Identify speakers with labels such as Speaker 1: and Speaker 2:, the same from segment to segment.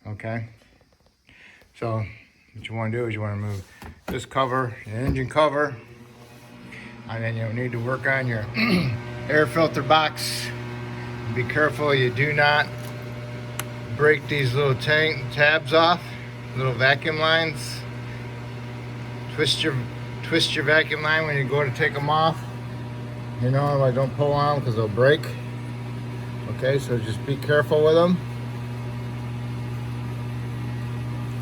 Speaker 1: Okay, so what you want to do is you want to remove this cover, the engine cover, and then you'll need to work on your air filter box. Be careful you do not break these little tabs off, little vacuum lines. Twist your vacuum line when you go to take them off. You know, like don't pull on them because they'll break. Okay, so just be careful with them.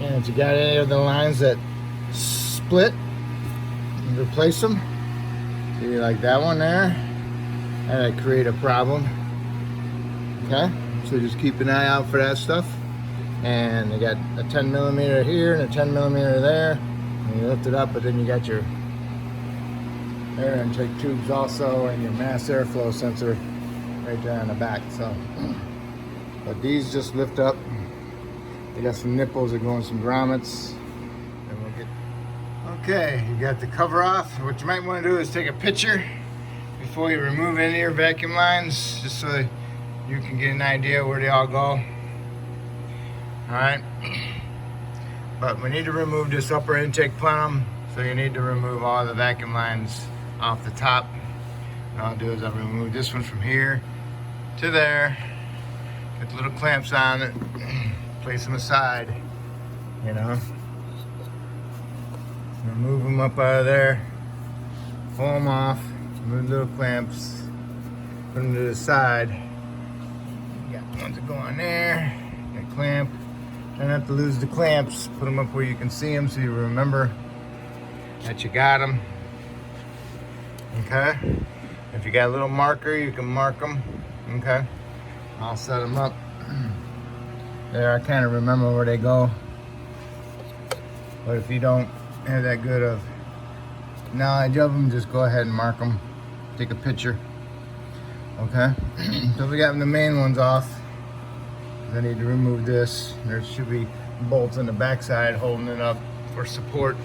Speaker 1: And if you got any of the lines that split, you replace them. See, like that one there, that'd create a problem. Okay, so just keep an eye out for that stuff. And you got a 10 millimeter here and a 10 millimeter there. And you lift it up, but then you got your air intake tubes also and your mass airflow sensor right there on the back. So, but these just lift up. They got some nipples that go in some grommets. And we'll get. Okay, you got the cover off. What you might want to do is take a picture before you remove any of your vacuum lines, just so you can get an idea where they all go. All right. But we need to remove this upper intake plenum, so you need to remove all the vacuum lines off the top. What I'll do is I'll remove this one from here to there, get the little clamps on it, place them aside, you know. Remove them up out of there, pull them off, remove the little clamps, put them to the side. You got ones that go on there, a clamp. Try not to lose the clamps. Put them up where you can see them so you remember that you got them. Okay? If you got a little marker, you can mark them. Okay? I'll set them up. There, I kind of remember where they go. But if you don't have that good of knowledge of them, just go ahead and mark them. Take a picture. Okay? So we got the main ones off. I need to remove this. There should be bolts on the backside holding it up for support.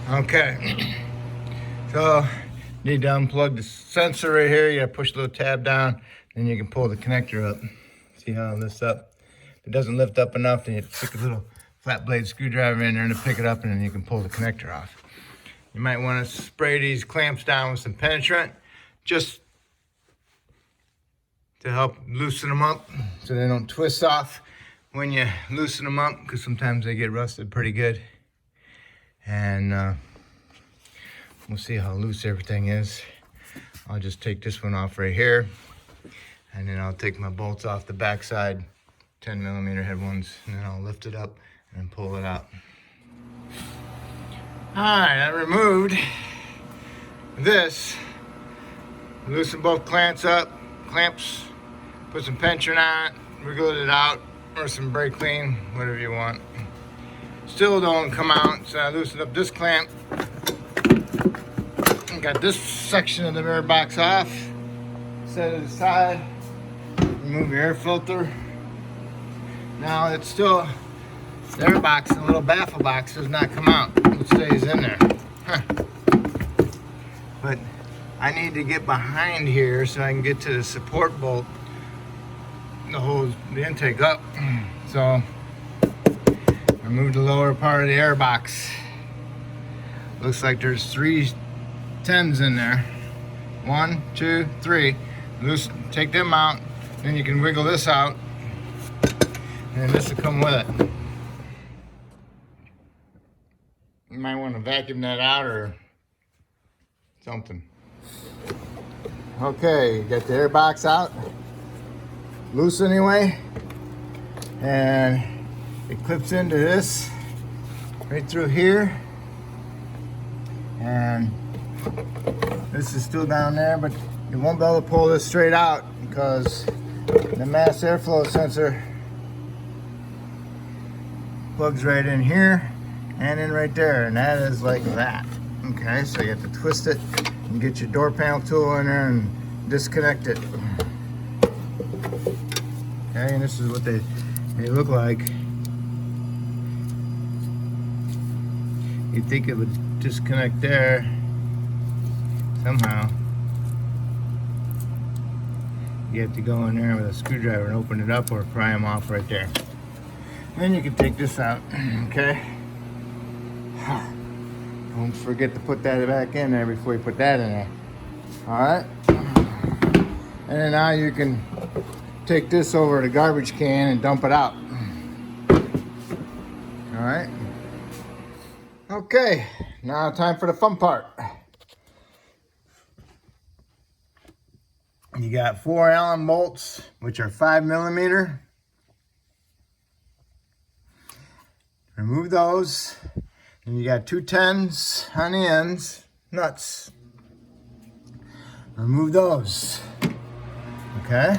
Speaker 1: Okay, so need to unplug the sensor right here. You gotta push the little tab down, then you can pull the connector up. See how it lifts up? If it doesn't lift up enough, then you stick a little flat blade screwdriver in there to pick it up, and then you can pull the connector off. You might want to spray these clamps down with some penetrant, just to help loosen them up so they don't twist off when you loosen them up, because sometimes they get rusted pretty good. And we'll see how loose everything is. I'll just take this one off right here, and then I'll take my bolts off the backside, 10 millimeter head ones, and then I'll lift it up and pull it out. All right, I removed this. Loosen both clamps up, put some penetrant on it, wriggle it out, or some brake clean, whatever you want. Still don't come out, so I loosened up this clamp. Got this section of the mirror box off, set it aside, remove your air filter. Now it's still, the air box and the little baffle box does not come out, it stays in there. Huh. But I need to get behind here so I can get to the support bolt to hold the intake up. So remove the lower part of the air box. Looks like there's 3 10s in there. 1, 2, 3. Take them out, then you can wiggle this out, and this will come with it. You might want to vacuum that out or something. Okay, you got the air box out, loose anyway, and it clips into this right through here, and this is still down there, but you won't be able to pull this straight out because the mass airflow sensor plugs right in here and in right there, and that is like that. Okay, so you have to twist it and get your door panel tool in there and disconnect it. Okay, and this is what they look like. You'd think it would disconnect there somehow. You have to go in there with a screwdriver and open it up or pry them off right there. Then you can take this out, okay? Don't forget to put that back in there before you put that in there. All right? And then now you can take this over to the garbage can and dump it out. All right? Okay, now time for the fun part. You got 4 Allen bolts, which are 5mm. Remove those. And you got 2 10s on the ends, nuts. Remove those. Okay?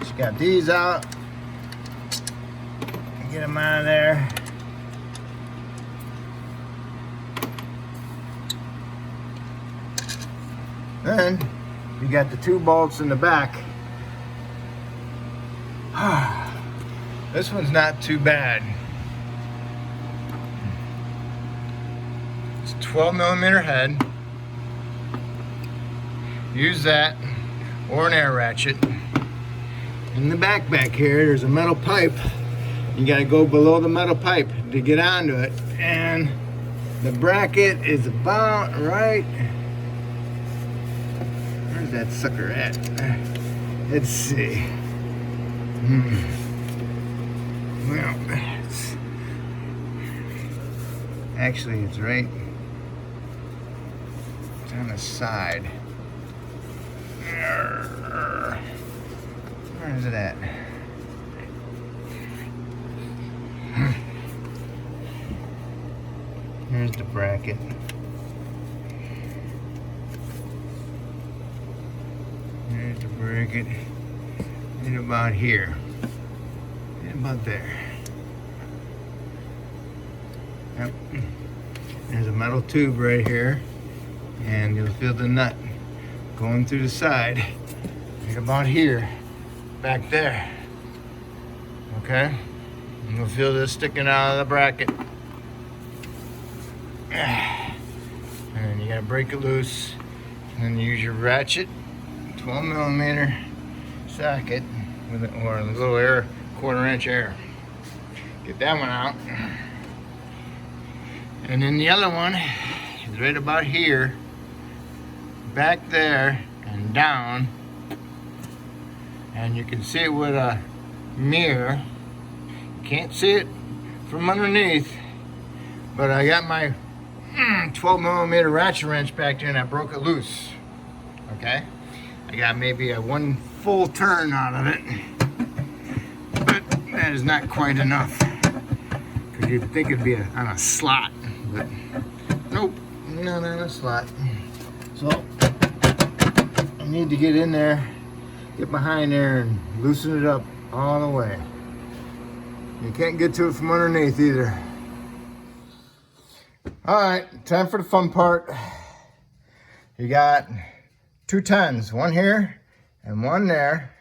Speaker 1: Just got these out. Get them out of there. Then you got the 2 bolts in the back. This one's not too bad. It's a 12mm head. Use that or an air ratchet. In the back here, there's a metal pipe. You gotta go below the metal pipe to get onto it. And the bracket is about right. Where's that sucker at? Let's see. Well, actually it's right. It's on the side. Where is it at? Here's the bracket. There's the bracket. And about here. And about there. Yep. There's a metal tube right here. And you'll feel the nut going through the side. Right about here. Back there. Okay? And you'll feel this sticking out of the bracket. And you gotta break it loose. And then you use your ratchet, 12mm socket, with it, or a little air, 1/4 inch air. Get that one out. And then the other one is right about here, back there and down. And you can see it with a mirror. You can't see it from underneath, but I got my 12mm ratchet wrench back there and I broke it loose. Okay? I got maybe a 1 full turn out of it, but that is not quite enough. Because you'd think it'd be on a slot, but nope, not on a slot. So I need to get in there, get behind there and loosen it up all the way. You can't get to it from underneath either. Alright, time for the fun part. You got 2 10s, one here and one there.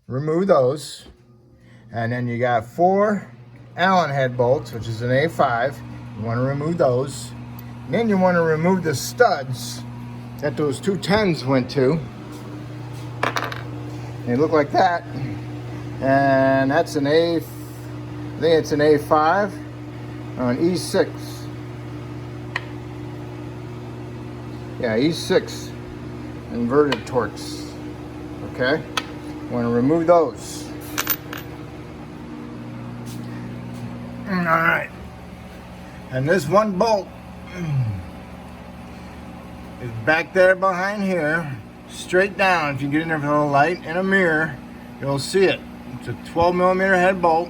Speaker 1: Remove those. And then you got 4 Allen head bolts, which is an A5. You want to remove those. And then you want to remove the studs that those 2 10s went to. They look like that. And that's an I think it's an A5 or an E6. Yeah, E6 inverted Torx. Okay, want to remove those. All right, and this one bolt is back there behind here, straight down. If you get in there with a light and a mirror, you'll see it. It's a 12mm head bolt.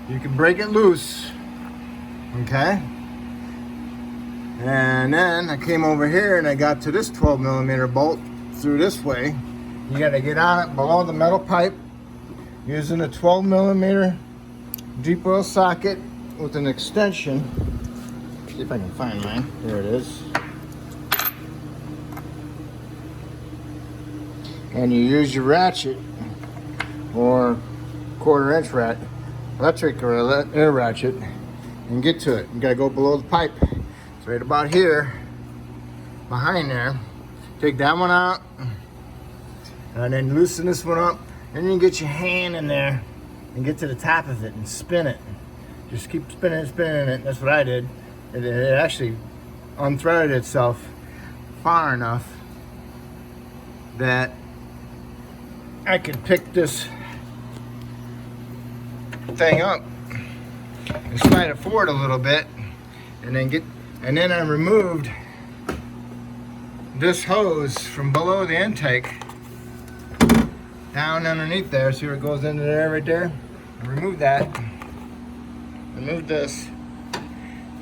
Speaker 1: You can break it loose. Okay. And then I came over here and I got to this 12mm bolt through this way. You got to get on it below the metal pipe using a 12mm deep well socket with an extension. See if I can find mine. There it is. And you use your ratchet or 1/4 inch electric or air ratchet and get to it. You got to go below the pipe. Right about here, behind there. Take that one out, And then loosen this one up. And you get your hand in there and get to the top of it and spin it. Just keep spinning it. That's what I did. It actually unthreaded itself far enough that I could pick this thing up and slide it forward a little bit, and then I removed this hose from below the intake down underneath there. See where it goes into there right there? I removed that. Removed this.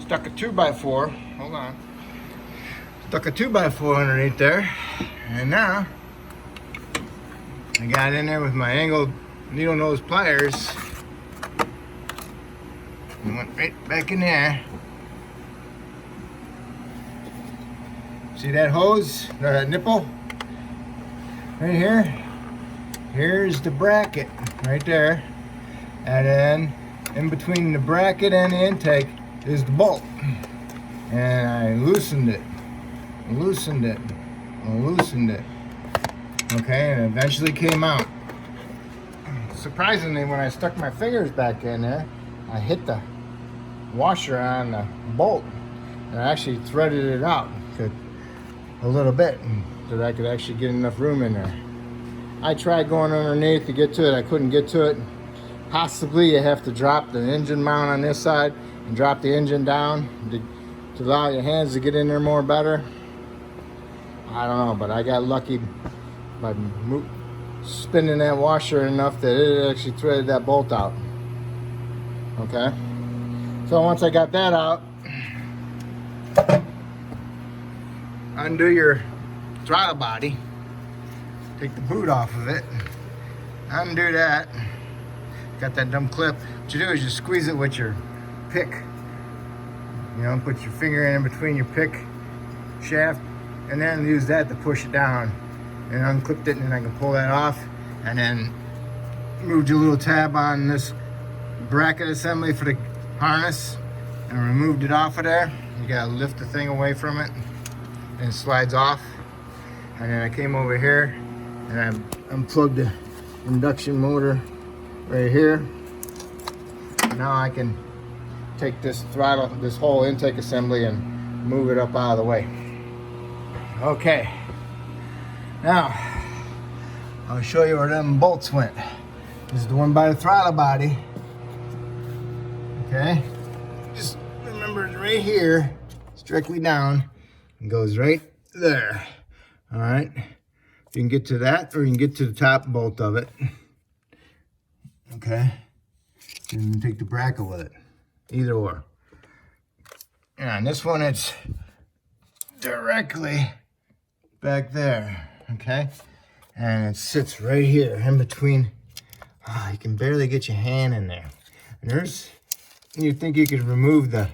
Speaker 1: Stuck a 2x4. Hold on. Stuck a 2x4 underneath there, and now I got in there with my angled needle nose pliers and went right back in there. See that hose, that nipple right here? Here's the bracket right there, and then in between the bracket and the intake is the bolt, and I loosened it. Okay, and it eventually came out. Surprisingly, when I stuck my fingers back in there, I hit the washer on the bolt, and I actually threaded it out a little bit so that I could actually get enough room in there. I tried going underneath to get to it. I couldn't get to it. Possibly you have to drop the engine mount on this side and drop the engine down to allow your hands to get in there more better. I don't know, but I got lucky by spinning that washer enough that it actually threaded that bolt out. Okay, so once I got that out, undo your throttle body, take the boot off of it, undo that. Got that dumb clip. What you do is you squeeze it with your pick. You know, put your finger in between your pick shaft, and then use that to push it down. And unclipped it, and then I can pull that off, and then moved your little tab on this bracket assembly for the harness and removed it off of there. You gotta lift the thing away from it, and it slides off. And then I came over here and I unplugged the induction motor right here. Now I can take this throttle, this whole intake assembly, and move it up out of the way. Okay, now I'll show you where them bolts went. This is the one by the throttle body. Okay, just remember it's right here. It's directly down and goes right there. All right, you can get to that, or you can get to the top bolt of it. Okay, you can take the bracket with it, either or. And this one, it's directly back there. Okay, and it sits right here in between. Oh, you can barely get your hand in there. And you think you could remove the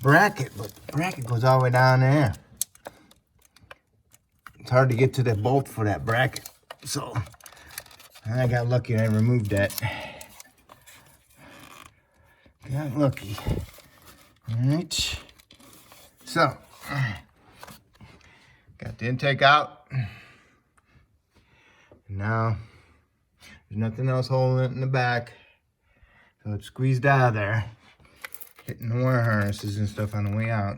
Speaker 1: bracket, but the bracket goes all the way down there. It's hard to get to the bolt for that bracket. So I got lucky and I removed that. Got lucky. All right. So got the intake out. Now there's nothing else holding it in the back. So it's squeezed out of there, hitting the wire harnesses and stuff on the way out.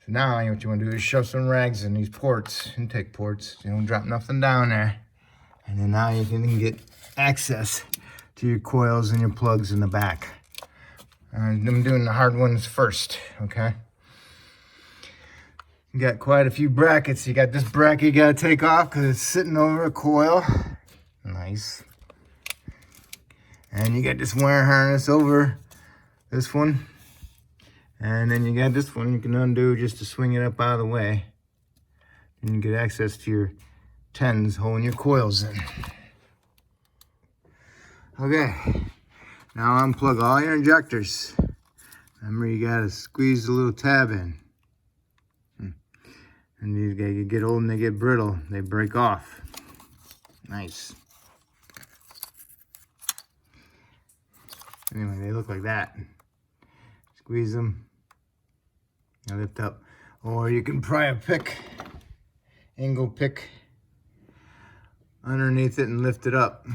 Speaker 1: So now what you want to do is shove some rags in these ports, intake ports. You don't drop nothing down there. And then now you can get access to your coils and your plugs in the back. I'm doing the hard ones first, okay? You got quite a few brackets. You got this bracket you gotta take off because it's sitting over a coil. Nice. And you got this wire harness over this one. And then you got this one you can undo just to swing it up out of the way. And you get access to your 10s holding your coils in. Okay, now unplug all your injectors. Remember, you gotta squeeze the little tab in. And you get old and they get brittle, they break off. Nice. Anyway, they look like that. Squeeze them, and lift up. Or you can pry a pick, angle pick, underneath it and lift it up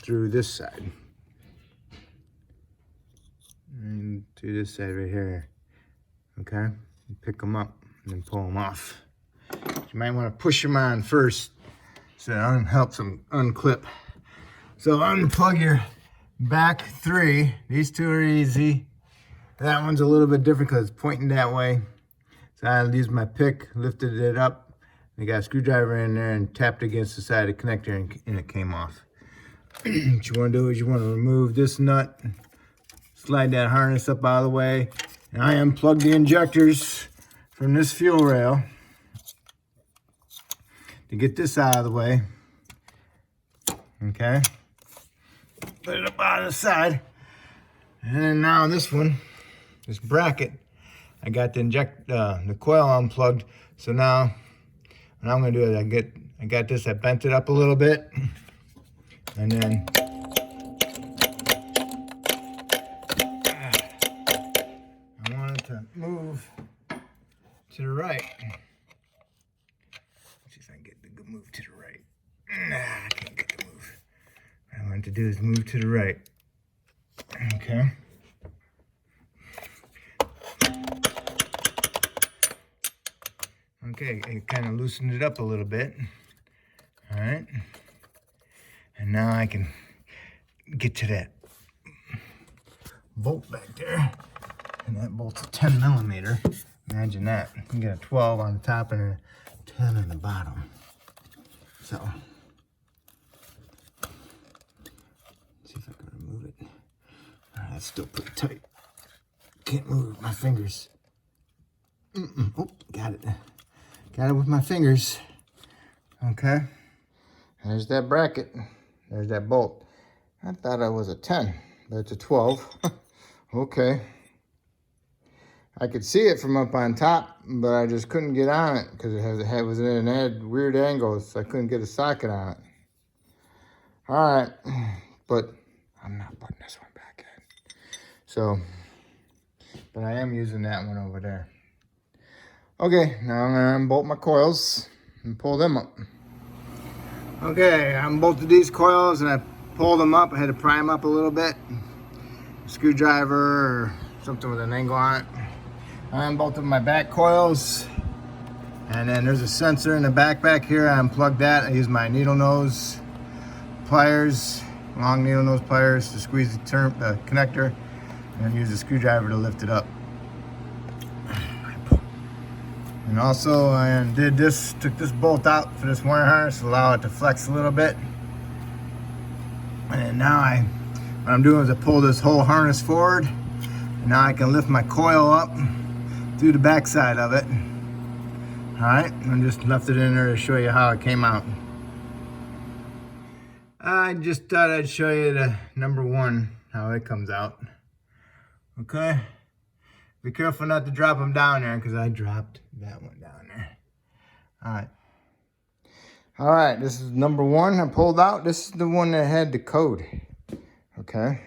Speaker 1: through this side. And through this side right here. Okay? Pick them up and then pull them off. You might want to push them on first so that helps them unclip. So unplug your back 3. These 2 are easy. That one's a little bit different because it's pointing that way. So I used my pick, lifted it up. I got a screwdriver in there and tapped against the side of the connector and it came off. What you want to do is you want to remove this nut, slide that harness up out of the way, and I unplugged the injectors from this fuel rail to get this out of the way. Okay, put it up out of the side, and then now this one, this bracket, I got the coil unplugged. So now what I'm gonna do is I got this, I bent it up a little bit, and then I want it to move to the right. Let's see if I can get the move to the right. Nah, I can't get the move. What I want to do is move to the right. Okay. Okay, it kind of loosened it up a little bit. All right. And now I can get to that bolt back there. And that bolt's a 10 millimeter. Imagine that. You got a 12 on the top and a 10 on the bottom. So, let's see if I can remove it. All right, that's still pretty tight. Can't move my fingers. Oh, got it. Got it with my fingers. Okay. There's that bracket. There's that bolt. I thought it was a 10, but it's a 12. Okay. I could see it from up on top, but I just couldn't get on it because it was in an weird angle, so I couldn't get a socket on it. All right, but I'm not putting this one back in. So, but I am using that one over there. Okay, now I'm gonna unbolt my coils and pull them up. Okay, I unbolted these coils and I pulled them up. I had to pry them up a little bit. A screwdriver or something with an angle on it. I unbolted my back coils, and then there's a sensor in the back here. I unplugged that. I used my needle nose pliers, long needle nose pliers to squeeze the connector, and use a screwdriver to lift it up. And also I took this bolt out for this wire harness to allow it to flex a little bit. And now what I'm doing is I pull this whole harness forward, and now I can lift my coil up through the back side of it. All right, and just left it in there to show you how it came out. I just thought I'd show you the number 1, how it comes out. Okay, be careful not to drop them down there because I dropped that one down there. All right, this is number 1 I pulled out. This is the one that had the code. Okay,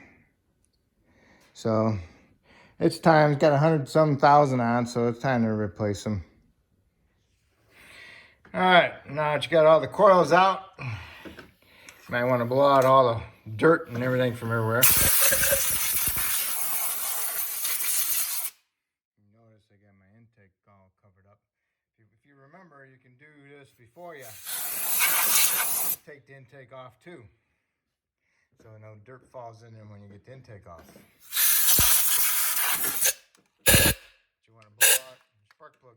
Speaker 1: so it's time. It's got 100-some thousand on, so it's time to replace them. All right, now that you got all the coils out, you might want to blow out all the dirt and everything from everywhere. Notice I got my intake all covered up. If you remember, you can do this before you take the intake off too, so no dirt falls in there when you get the intake off. You want to blow out your spark plug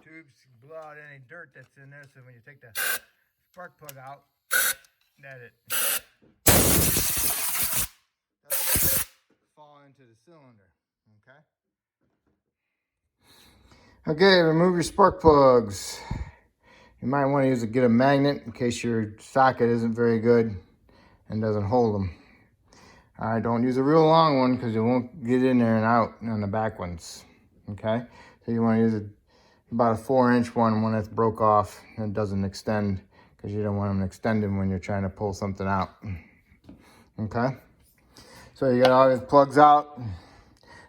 Speaker 1: tubes, blow out any dirt that's in there, so when you take the spark plug out, that it doesn't fall into the cylinder. Okay, remove your spark plugs. You might want to get a magnet in case your socket isn't very good and doesn't hold them. All right, don't use a real long one because it won't get in there and out on the back ones. Okay, so you want to use about a 4-inch one that's broke off and doesn't extend, because you don't want them extending when you're trying to pull something out. Okay, so you got all these plugs out.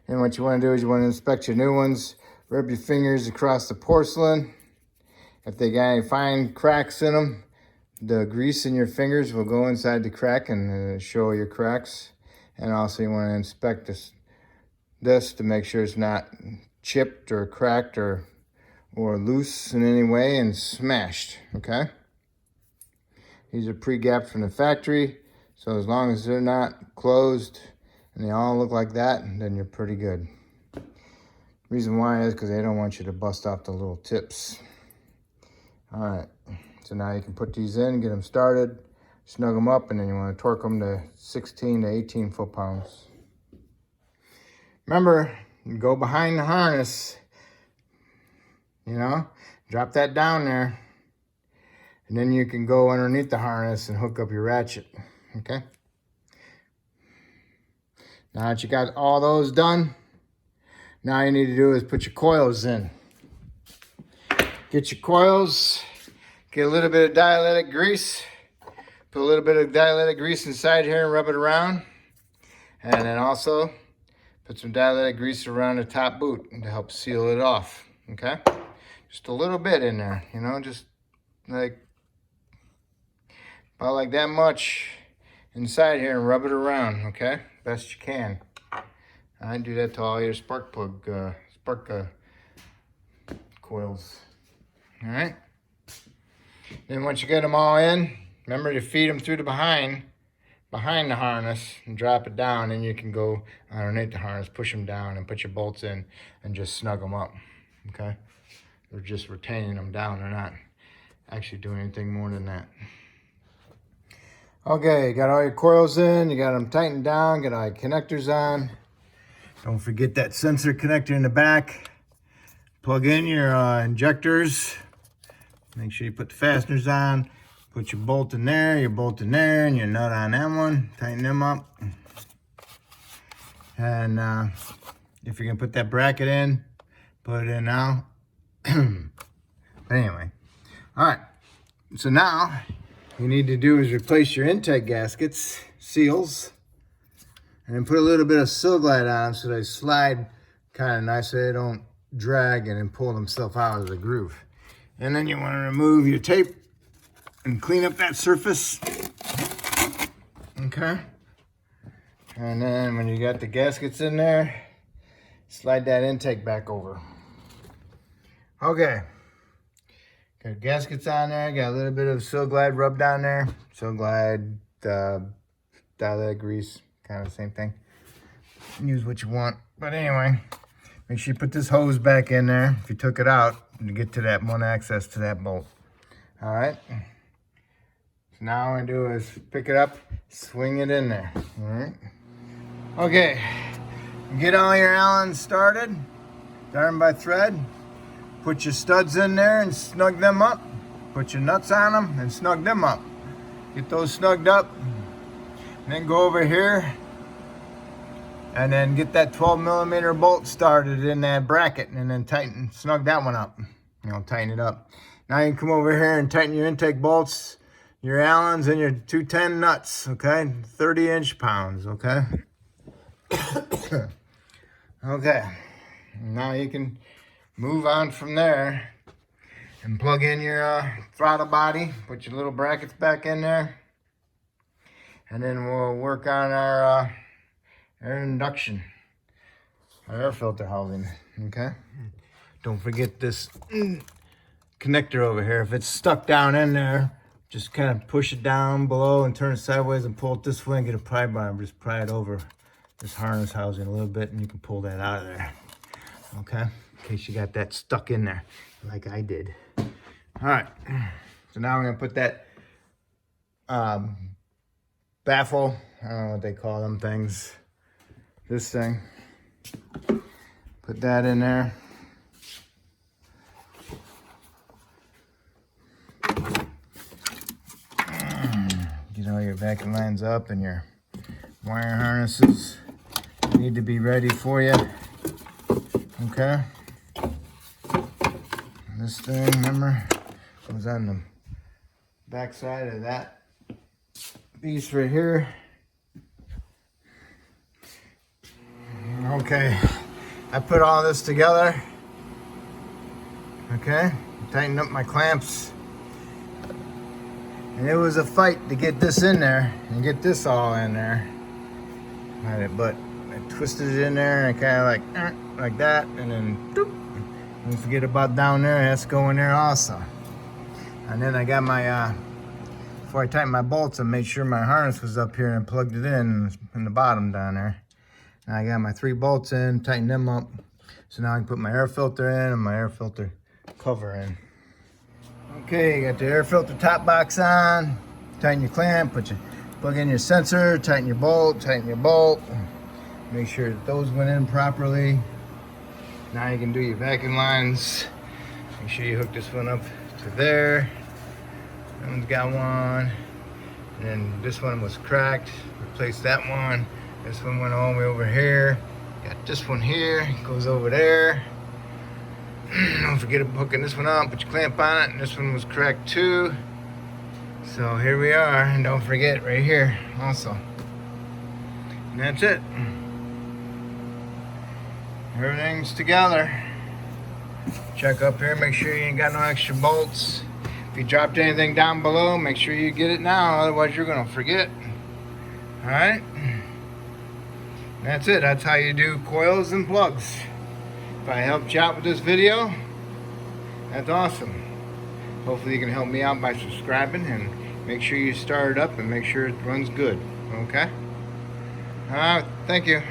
Speaker 1: Then what you want to do is you want to inspect your new ones. Rub your fingers across the porcelain. If they got any fine cracks in them, the grease in your fingers will go inside the crack and show your cracks. And also you want to inspect this to make sure it's not chipped or cracked or loose in any way and smashed, okay? These are pre-gapped from the factory, so as long as they're not closed and they all look like that, then you're pretty good. Reason why is because they don't want you to bust off the little tips. All right, so now you can put these in, get them started, snug them up, and then you want to torque them to 16 to 18 foot-pounds. Remember, you go behind the harness, you know, drop that down there, and then you can go underneath the harness and hook up your ratchet, okay? Now that you got all those done, now you need to do is put your coils in. Get your coils, get a little bit of dialytic grease, put a little bit of dialytic grease inside here and rub it around. And then also put some dialytic grease around the top boot to help seal it off, okay? Just a little bit in there, you know, just like about like that much inside here and rub it around, okay? Best you can. I do that to all your spark coils. All right. Then once you get them all in, remember to feed them through the behind the harness and drop it down, and you can go underneath the harness, push them down, and put your bolts in and just snug them up. Okay. They're just retaining them down. They're not actually doing anything more than that. Okay, you got all your coils in, you got them tightened down, got all your connectors on. Don't forget that sensor connector in the back. Plug in your injectors. Make sure you put the fasteners on. Put your bolt in there, and your nut on that one. Tighten them up. And if you're gonna put that bracket in, put it in now. But anyway, all right. So now, you need to do is replace your intake gaskets, seals, and then put a little bit of Silglide on them so they slide kind of nice so they don't drag and then pull themselves out of the groove. And then you want to remove your tape and clean up that surface. Okay. And then when you got the gaskets in there, slide that intake back over. Okay. Got gaskets on there, got a little bit of Silglide rubbed on there. Silglide, dialytic grease, kind of the same thing. Use what you want. But anyway, make sure you put this hose back in there if you took it out to get to that one access to that bolt. All right. So now all I do is pick it up, swing it in there. All right. Okay. Get all your Allens started. Start them by thread. Put your studs in there and snug them up. Put your nuts on them and snug them up. Get those snugged up. And then go over here and then get that 12mm bolt started in that bracket and then snug that one up. You know, tighten it up. Now you can come over here and tighten your intake bolts, your Allens, and your 210 nuts, okay? 30-inch pounds, okay? Okay. Now you can move on from there and plug in your throttle body. Put your little brackets back in there. And then we'll work on our air induction, our air filter housing, okay? Don't forget this connector over here. If it's stuck down in there, just kind of push it down below and turn it sideways and pull it this way and get a pry bar and just pry it over this harness housing a little bit and you can pull that out of there, okay? In case you got that stuck in there like I did. All right, so now we're gonna put that baffle, I don't know what they call them things, this thing, put that in there. Get all your vacuum lines up and your wire harnesses need to be ready for you, okay? This thing, remember, goes on the back side of that piece right here. Okay, I put all this together. Okay, tighten up my clamps And it was a fight to get this in there and get this all in there. But I twisted it in there and kind of like that, and then doop. Don't forget about down there, that's going there also. And then I got my, before I tightened my bolts, I made sure my harness was up here and plugged it in the bottom down there. And I got my 3 bolts in, tightened them up. So now I can put my air filter in and my air filter cover in. Okay, you got the air filter top box on. Tighten your clamp, plug in your sensor, tighten your bolt, Make sure that those went in properly. Now you can do your vacuum lines. Make sure you hook this one up to there. That one's got one. And then this one was cracked. Replace that one. This one went all the way over here. Got this one here, goes over there. Don't forget hooking this one up, put your clamp on it. And this one was cracked too. So here we are, and don't forget right here also. And that's it. Everything's together. Check up here, make sure you ain't got no extra bolts. If you dropped anything down below, make sure you get it now, otherwise you're gonna forget. Alright? That's it, that's how you do coils and plugs. If I helped you out with this video, that's awesome. Hopefully you can help me out by subscribing, and make sure you start it up and make sure it runs good. Okay? Alright, thank you.